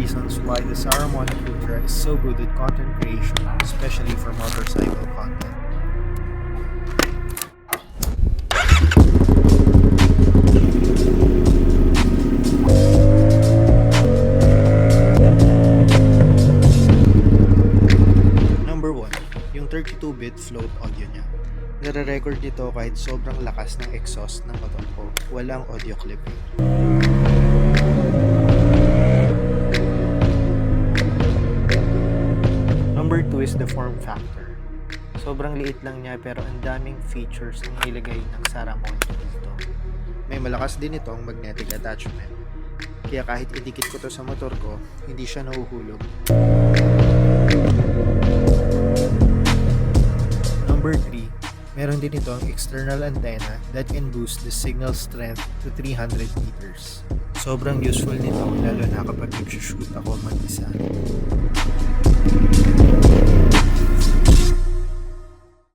reasons why the Saramonic Ultra is so good at content creation, especially for motorcycle content. Number 1, yung 32-bit float audio niya. Nare-record nito kahit sobrang lakas ng exhaust ng motor ko. Walang audio clipping. Number 2 is the form factor. Sobrang liit lang niya pero ang daming features ang nilagay ng Saramonic dito. May malakas din itong magnetic attachment. Kaya kahit idikit ko to sa motor ko, hindi siya nahuhulog. Number 3, meron din itong external antenna that can boost the signal strength to 300 meters. Sobrang useful nito lalo na kapag nag-shoot ako mag-isa.